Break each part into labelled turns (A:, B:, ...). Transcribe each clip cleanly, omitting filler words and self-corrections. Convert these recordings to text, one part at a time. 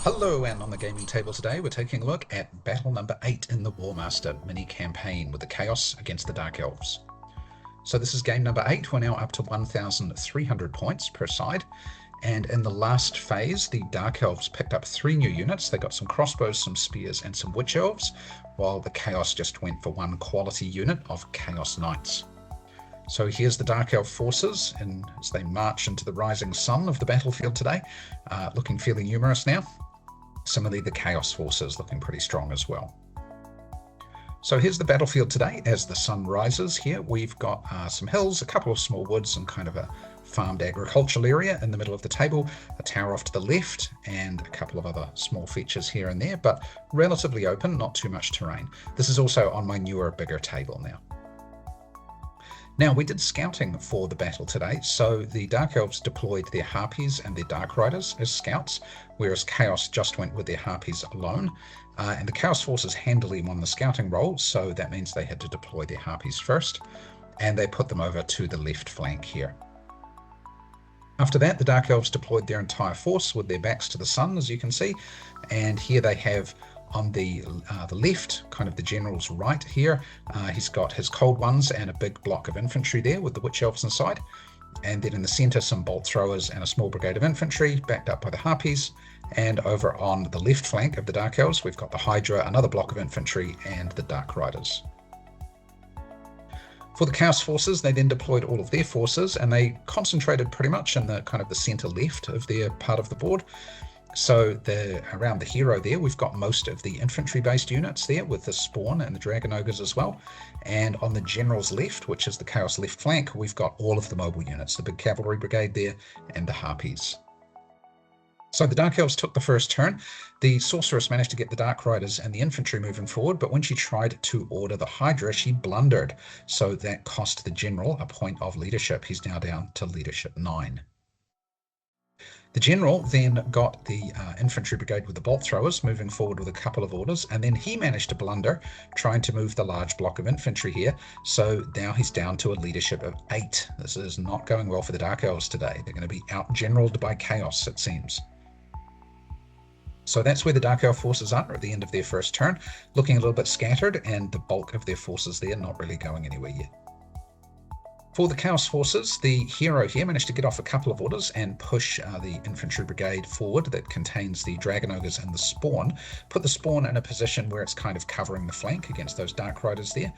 A: Hello, and on the gaming table today we're taking a look at battle number 8 in the Warmaster mini campaign with the Chaos against the Dark Elves. So this is game number 8. We're now up to 1,300 points per side, and in the last phase the Dark Elves picked up 3 new units. They got some crossbows, some spears and some Witch Elves, while the Chaos just went for 1 quality unit of Chaos Knights. So here's the Dark Elf forces as they march into the rising sun of the battlefield today, looking fairly numerous now. Similarly, the Chaos forces looking pretty strong as well. So here's the battlefield today as the sun rises. Here we've got some hills, a couple of small woods and kind of a farmed agricultural area in the middle of the table, a tower off to the left and a couple of other small features here and there, but relatively open, not too much terrain. This is also on my newer, bigger table now. Now, we did scouting for the battle today, so the Dark Elves deployed their Harpies and their Dark Riders as scouts, whereas Chaos just went with their Harpies alone. And the Chaos forces handily won the scouting role, so that means they had to deploy their Harpies first, and they put them over to the left flank here. After that, the Dark Elves deployed their entire force with their backs to the sun, as you can see, and here they have on the left, kind of the general's right here, he's got his Cold Ones and a big block of infantry there with the Witch Elves inside. And then in the center, some bolt throwers and a small brigade of infantry backed up by the Harpies. And over on the left flank of the Dark Elves, we've got the Hydra, another block of infantry, and the Dark Riders. For the Chaos forces, they then deployed all of their forces and they concentrated pretty much in the kind of the center left of their part of the board. So around the hero there, we've got most of the infantry-based units there with the Spawn and the Dragon Ogres as well. And on the general's left, which is the Chaos left flank, we've got all of the mobile units, the big cavalry brigade there and the Harpies. So the Dark Elves took the first turn. The Sorceress managed to get the Dark Riders and the infantry moving forward, but when she tried to order the Hydra, she blundered. So that cost the general a point of leadership. He's now down to leadership 9. The general then got the infantry brigade with the bolt throwers moving forward with a couple of orders, and then he managed to blunder trying to move the large block of infantry here. So now he's down to a leadership of 8. This is not going well for the Dark Elves today. They're going to be out-generaled by Chaos, it seems. So that's where the Dark Elf forces are at the end of their first turn, looking a little bit scattered, and the bulk of their forces there not really going anywhere yet. For the Chaos forces, the hero here managed to get off a couple of orders and push the infantry brigade forward that contains the Dragon Ogres and the Spawn. Put the Spawn in a position where it's kind of covering the flank against those Dark Riders there,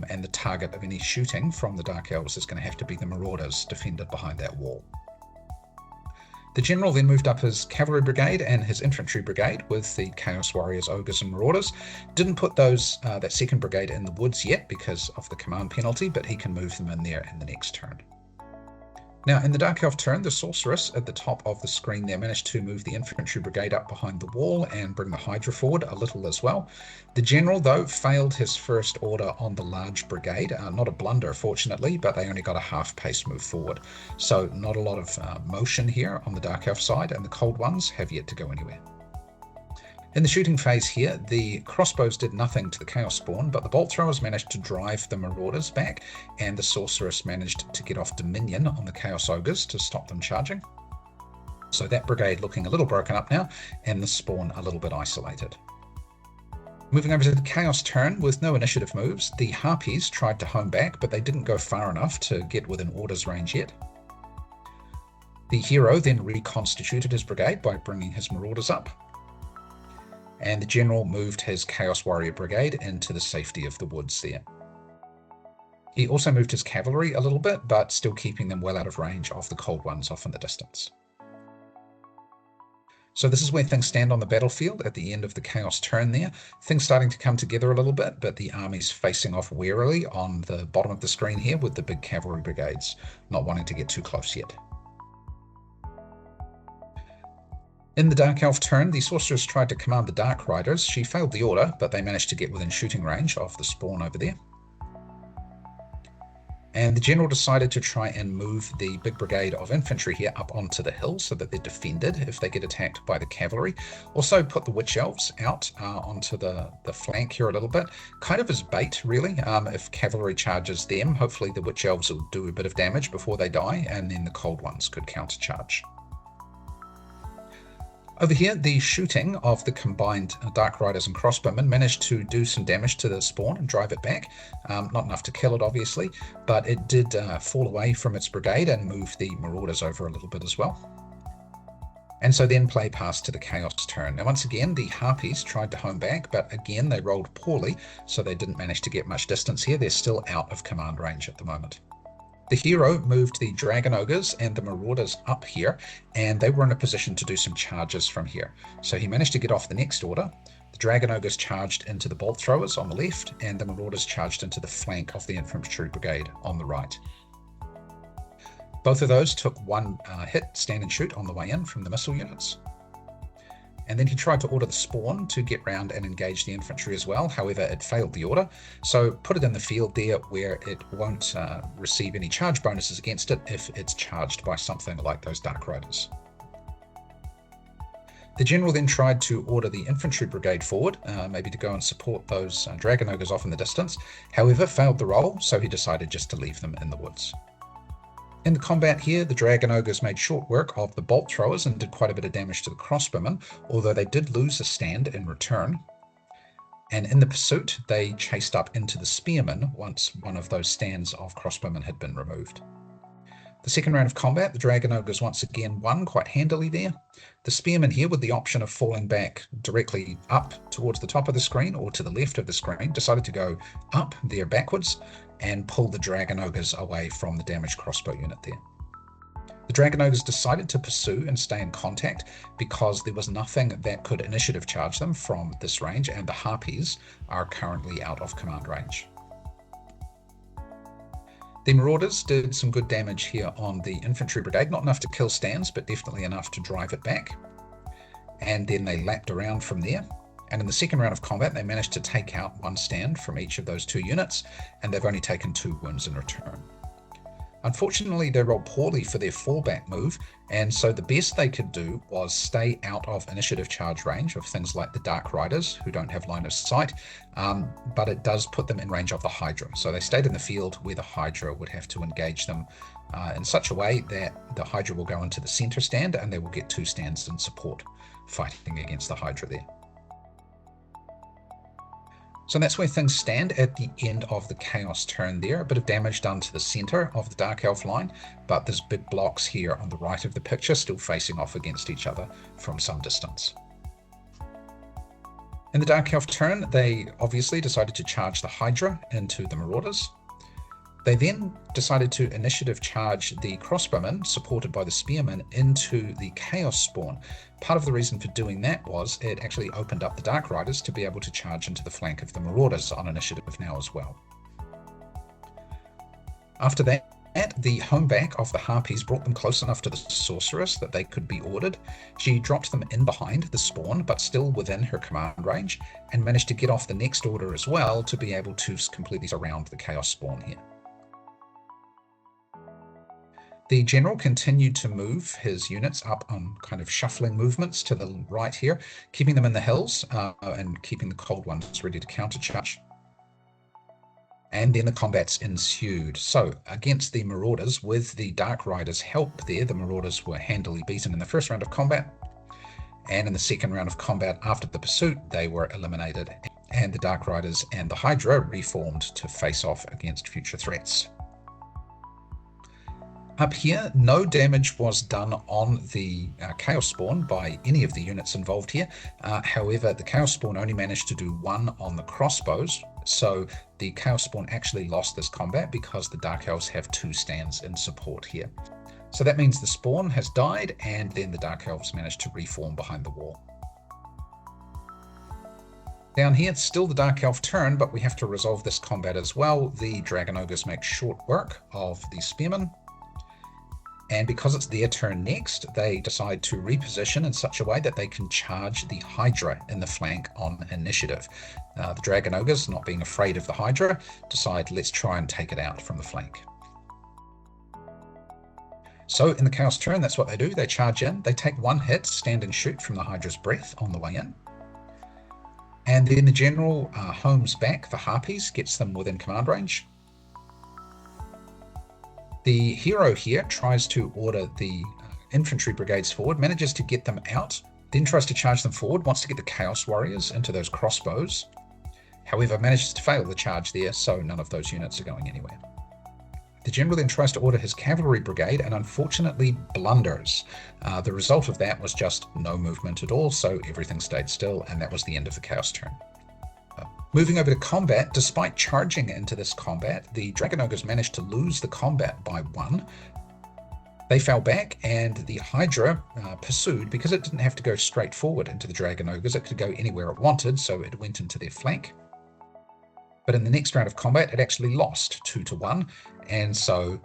A: and the target of any shooting from the Dark Elves is going to have to be the Marauders defended behind that wall. The general then moved up his cavalry brigade and his infantry brigade with the Chaos Warriors, Ogres and Marauders. Didn't put that second brigade in the woods yet because of the command penalty, but he can move them in there in the next turn. Now in the Dark Elf turn, the Sorceress at the top of the screen there managed to move the infantry brigade up behind the wall and bring the Hydra forward a little as well. The general, though, failed his first order on the large brigade. Not a blunder, fortunately, but they only got a half-pace move forward. So not a lot of motion here on the Dark Elf side, and the Cold Ones have yet to go anywhere. In the shooting phase here, the crossbows did nothing to the Chaos Spawn, but the bolt throwers managed to drive the Marauders back, and the Sorceress managed to get off Dominion on the Chaos Ogres to stop them charging. So that brigade looking a little broken up now, and the Spawn a little bit isolated. Moving over to the Chaos turn, with no initiative moves, the Harpies tried to home back, but they didn't go far enough to get within orders range yet. The hero then reconstituted his brigade by bringing his Marauders up, and the general moved his Chaos Warrior Brigade into the safety of the woods there. He also moved his cavalry a little bit, but still keeping them well out of range of the Cold Ones off in the distance. So this is where things stand on the battlefield at the end of the Chaos turn there. Things starting to come together a little bit, but the army's facing off warily on the bottom of the screen here with the big cavalry brigades, not wanting to get too close yet. In the Dark Elf turn, the Sorceress tried to command the Dark Riders. She failed the order, but they managed to get within shooting range of the Spawn over there. And the general decided to try and move the big brigade of infantry here up onto the hill so that they're defended if they get attacked by the cavalry. Also put the Witch Elves out onto the flank here a little bit, kind of as bait really. If cavalry charges them, hopefully the Witch Elves will do a bit of damage before they die, and then the Cold Ones could countercharge. Over here, the shooting of the combined Dark Riders and Crossbowmen managed to do some damage to the spawn and drive it back. Not enough to kill it, obviously, but it did fall away from its brigade and move the Marauders over a little bit as well. And so then play passed to the Chaos turn. Now, once again, the Harpies tried to home back, but again, they rolled poorly, so they didn't manage to get much distance here. They're still out of command range at the moment. The hero moved the Dragon Ogres and the Marauders up here, and they were in a position to do some charges from here. So he managed to get off the next order. The Dragon Ogres charged into the Bolt Throwers on the left, and the Marauders charged into the flank of the Infantry Brigade on the right. Both of those took one hit, stand and shoot, on the way in from the missile units. And then he tried to order the spawn to get round and engage the infantry as well. However, it failed the order. So put it in the field there where it won't receive any charge bonuses against it if it's charged by something like those Dark Riders. The general then tried to order the infantry brigade forward, maybe to go and support those Dragon Ogres off in the distance. However, failed the roll, so he decided just to leave them in the woods. In the combat here, the Dragon Ogres made short work of the Bolt Throwers and did quite a bit of damage to the Crossbowmen, although they did lose a stand in return. And in the pursuit, they chased up into the Spearmen once one of those stands of Crossbowmen had been removed. The second round of combat, the Dragon Ogres once again won quite handily there. The Spearmen here, with the option of falling back directly up towards the top of the screen or to the left of the screen, decided to go up there backwards and pull the Dragon Ogres away from the damaged crossbow unit there. The Dragon Ogres decided to pursue and stay in contact because there was nothing that could initiative charge them from this range, and the Harpies are currently out of command range. The Marauders did some good damage here on the infantry brigade, not enough to kill stands, but definitely enough to drive it back. And then they lapped around from there. And in the second round of combat, they managed to take out one stand from each of those two units, and they've only taken 2 wounds in return. Unfortunately, they rolled poorly for their fallback move, and so the best they could do was stay out of initiative charge range of things like the Dark Riders, who don't have line of sight, but it does put them in range of the Hydra. So they stayed in the field where the Hydra would have to engage them in such a way that the Hydra will go into the center stand, and they will get 2 stands in support fighting against the Hydra there. So that's where things stand at the end of the Chaos turn there. A bit of damage done to the center of the Dark Elf line, but there's big blocks here on the right of the picture still facing off against each other from some distance. In the Dark Elf turn, they obviously decided to charge the Hydra into the Marauders. They then decided to initiative charge the Crossbowmen, supported by the Spearmen, into the Chaos spawn. Part of the reason for doing that was it actually opened up the Dark Riders to be able to charge into the flank of the Marauders on initiative now as well. After that, the home back of the Harpies brought them close enough to the Sorceress that they could be ordered. She dropped them in behind the spawn, but still within her command range, and managed to get off the next order as well to be able to completely surround the Chaos spawn here. The general continued to move his units up on kind of shuffling movements to the right here, keeping them in the hills and keeping the cold ones ready to countercharge. And then the combats ensued. So against the Marauders, with the Dark Riders' help there, the Marauders were handily beaten in the first round of combat. And in the second round of combat after the pursuit, they were eliminated. And the Dark Riders and the Hydra reformed to face off against future threats. Up here, no damage was done on the Chaos Spawn by any of the units involved here. However, the Chaos Spawn only managed to do 1 on the crossbows, so the Chaos Spawn actually lost this combat because the Dark Elves have 2 stands in support here. So that means the Spawn has died, and then the Dark Elves managed to reform behind the wall. Down here, it's still the Dark Elf turn, but we have to resolve this combat as well. The Dragon Ogres make short work of the Spearmen. And because it's their turn next, they decide to reposition in such a way that they can charge the Hydra in the flank on initiative. The Dragon Ogres, not being afraid of the Hydra, decide let's try and take it out from the flank. So in the Chaos turn, that's what they do. They charge in, they take 1 hit, stand and shoot from the Hydra's breath on the way in. And then the general homes back the Harpies, gets them within command range. The hero here tries to order the infantry brigades forward, manages to get them out Then tries to charge them forward, wants to get the Chaos Warriors into those crossbows. However, manages to fail the charge there, so none of those units are going anywhere. The general then tries to order his cavalry brigade and unfortunately blunders. The result of that was just no movement at all, so everything stayed still, and that was the end of the Chaos turn. Moving over to combat, despite charging into this combat, the Dragon Ogres managed to lose the combat by 1. They fell back, and the Hydra pursued. Because it didn't have to go straight forward into the Dragon Ogres, it could go anywhere it wanted, so it went into their flank. But in the next round of combat, it actually lost 2-1, and so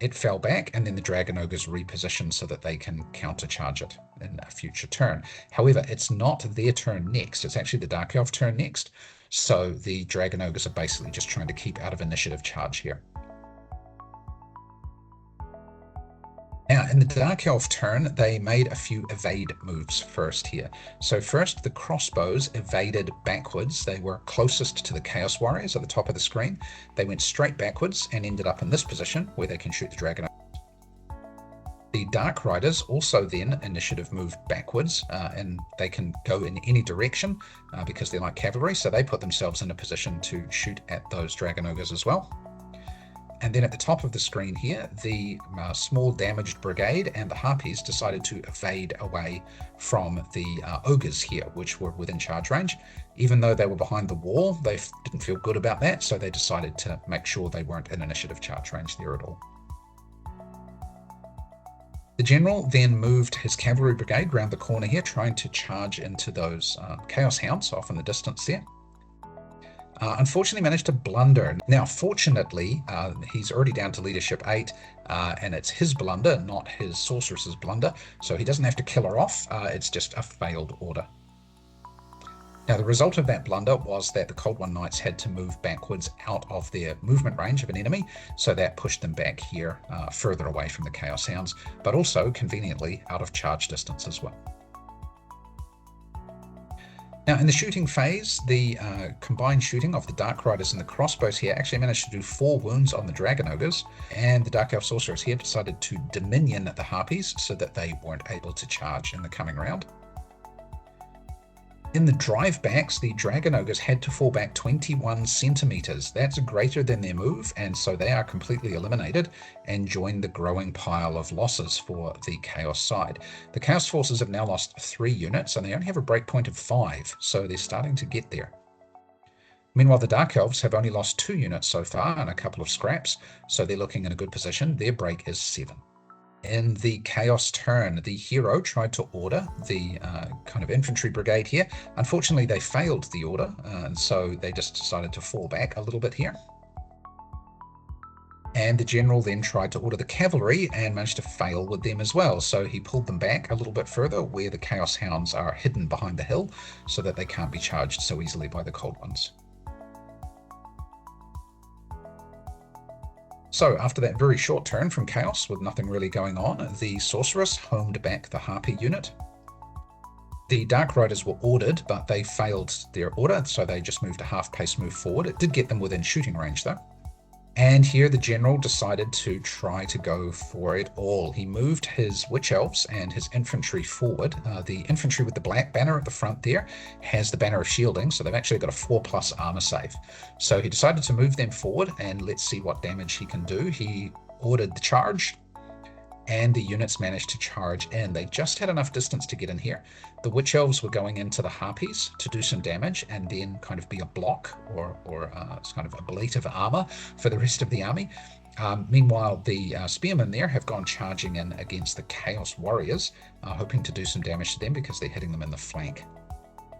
A: it fell back, and then the Dragon Ogres repositioned so that they can countercharge it in a future turn. However, it's not their turn next, it's actually the Dark Elf turn next, so the Dragon Ogres are basically just trying to keep out of initiative charge here. Now, in the Dark Elf turn, they made a few evade moves first here. So first, the crossbows evaded backwards. They were closest to the Chaos Warriors at the top of the screen. They went straight backwards and ended up in this position where they can shoot the Dragon. The Dark Riders also then initiative moved backwards, and they can go in any direction because they're like cavalry, so they put themselves in a position to shoot at those Dragon Ogres as well. And then at the top of the screen here, the small damaged brigade and the Harpies decided to evade away from the Ogres here, which were within charge range. Even though they were behind the wall, they didn't feel good about that, so they decided to make sure they weren't in initiative charge range there at all. The general then moved his cavalry brigade round the corner here, trying to charge into those Chaos Hounds off in the distance there. Unfortunately managed to blunder. Now, fortunately, he's already down to leadership 8, and it's his blunder, not his sorceress's blunder, so he doesn't have to kill her off. It's just a failed order. Now, the result of that blunder was that the Cold One Knights had to move backwards out of their movement range of an enemy, so that pushed them back here further away from the Chaos Hounds, but also conveniently out of charge distance as well. Now, in the shooting phase, the combined shooting of the Dark Riders and the crossbows here actually managed to do 4 wounds on the Dragon Ogres, and the Dark Elf Sorcerers here decided to dominion the Harpies so that they weren't able to charge in the coming round. In the drive backs, the Dragon Ogres had to fall back 21 centimeters. That's greater than their move, and so they are completely eliminated and join the growing pile of losses for the Chaos side. The Chaos forces have now lost 3 units, and they only have a breakpoint of 5, so they're starting to get there. Meanwhile, the Dark Elves have only lost 2 units so far and a couple of scraps, so they're looking in a good position. Their break is 7. In the Chaos turn, the hero tried to order the kind of infantry brigade here. Unfortunately, they failed the order, and so they just decided to fall back a little bit here. And the general then tried to order the cavalry and managed to fail with them as well. So he pulled them back a little bit further where the Chaos Hounds are hidden behind the hill so that they can't be charged so easily by the Cold Ones. So after that very short turn from Chaos with nothing really going on, the Sorceress homed back the Harpy unit. The Dark Riders were ordered, but they failed their order, so they just moved a half-pace move forward. It did get them within shooting range though. And here the general decided to try to go for it all. He moved his Witch Elves and his infantry forward. The infantry with the black banner at the front there has the banner of shielding, so they've actually got a 4+ armor save. So he decided to move them forward, and let's see what damage he can do. He ordered the charge, and the units managed to charge in. They just had enough distance to get in here. The Witch Elves were going into the Harpies to do some damage and then kind of be a block or kind of ablative armor for the rest of the army. Meanwhile, the Spearmen there have gone charging in against the Chaos Warriors, hoping to do some damage to them because they're hitting them in the flank.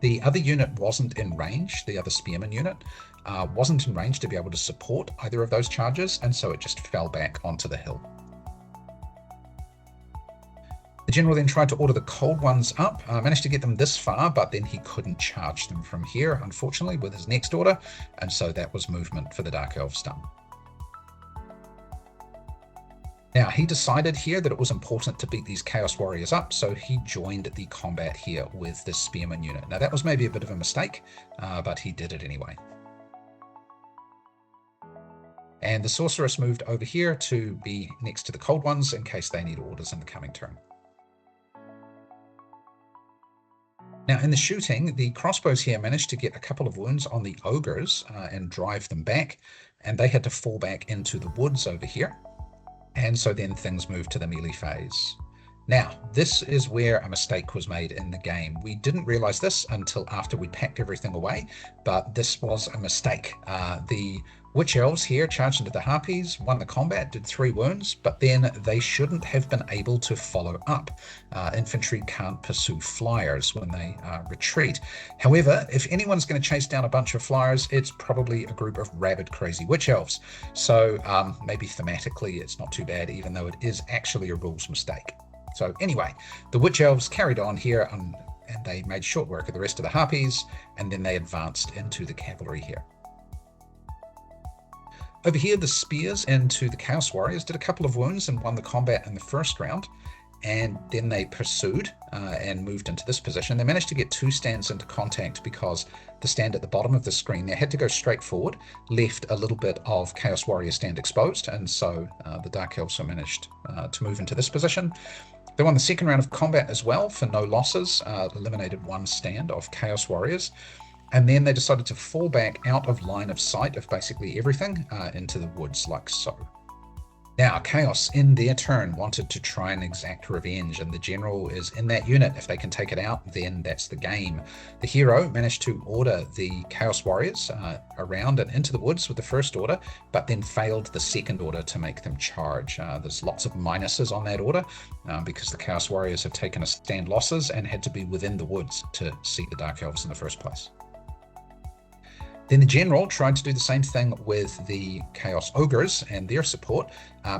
A: The other unit wasn't in range, the other Spearman unit wasn't in range to be able to support either of those charges, and so it just fell back onto the hill. The general then tried to order the Cold Ones up, managed to get them this far, but then he couldn't charge them from here, unfortunately, with his next order, and so that was movement for the Dark Elves done. Now, he decided here that it was important to beat these Chaos Warriors up, so he joined the combat here with this Spearman unit. Now, that was maybe a bit of a mistake, but he did it anyway. And the Sorceress moved over here to be next to the Cold Ones in case they need orders in the coming turn. Now, in the shooting, the crossbows here managed to get a couple of wounds on the ogres and drive them back, and they had to fall back into the woods over here. And so then things moved to the melee phase. Now, this is where a mistake was made in the game. We didn't realize this until after we packed everything away, but this was a mistake. The Witch Elves here charged into the Harpies, won the combat, did 3 wounds, but then they shouldn't have been able to follow up. Infantry can't pursue flyers when they retreat. However, if anyone's going to chase down a bunch of flyers, it's probably a group of rabid, crazy Witch Elves. So maybe thematically it's not too bad, even though it is actually a rules mistake. So anyway, the Witch Elves carried on here and they made short work of the rest of the Harpies, and then they advanced into the cavalry here. Over here, the spears into the Chaos Warriors did a couple of wounds and won the combat in the first round, and then they pursued and moved into this position. They managed to get 2 stands into contact because the stand at the bottom of the screen there had to go straight forward, left a little bit of Chaos Warrior stand exposed, and so the Dark Elves managed to move into this position. They won the second round of combat as well for no losses, eliminated 1 stand of Chaos Warriors. And then they decided to fall back out of line of sight of basically everything into the woods like so. Now, Chaos, in their turn, wanted to try and exact revenge, and the general is in that unit. If they can take it out, then that's the game. The hero managed to order the Chaos Warriors around and into the woods with the first order, but then failed the second order to make them charge. There's lots of minuses on that order because the Chaos Warriors have taken a stand losses and had to be within the woods to see the Dark Elves in the first place. Then the general tried to do the same thing with the Chaos Ogres and their support,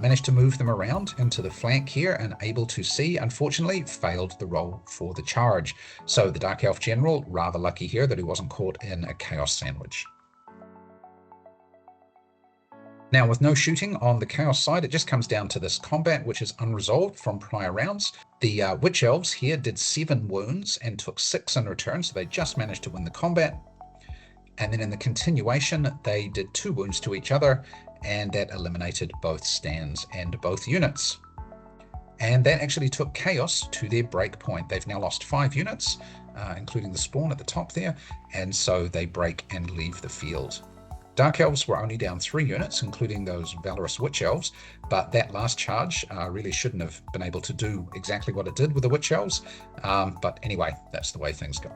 A: managed to move them around into the flank here and able to see, unfortunately, failed the roll for the charge. So the Dark Elf general, rather lucky here that he wasn't caught in a Chaos sandwich. Now, with no shooting on the Chaos side, it just comes down to this combat, which is unresolved from prior rounds. The Witch Elves here did 7 wounds and took 6 in return, so they just managed to win the combat. And then in the continuation, they did 2 wounds to each other, and that eliminated both stands and both units. And that actually took Chaos to their break point. They've now lost 5 units, including the spawn at the top there, and so they break and leave the field. Dark Elves were only down 3 units, including those Valorous Witch Elves, but that last charge really shouldn't have been able to do exactly what it did with the Witch Elves. But anyway, that's the way things go.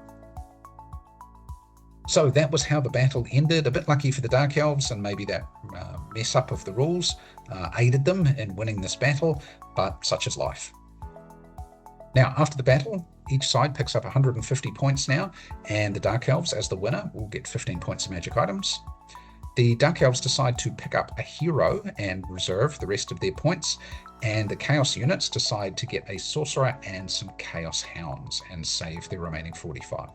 A: So that was how the battle ended. A bit lucky for the Dark Elves, and maybe that mess up of the rules aided them in winning this battle, but such is life. Now, after the battle, each side picks up 150 points now, and the Dark Elves, as the winner, will get 15 points of magic items. The Dark Elves decide to pick up a hero and reserve the rest of their points, and the Chaos units decide to get a Sorcerer and some Chaos Hounds and save their remaining 45.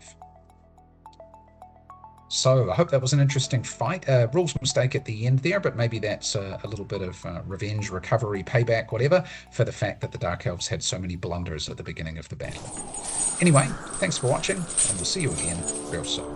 A: So I hope that was an interesting fight. Rules mistake at the end there, but maybe that's a little bit of revenge, recovery, payback, whatever, for the fact that the Dark Elves had so many blunders at the beginning of the battle. Anyway, thanks for watching, and we'll see you again real soon.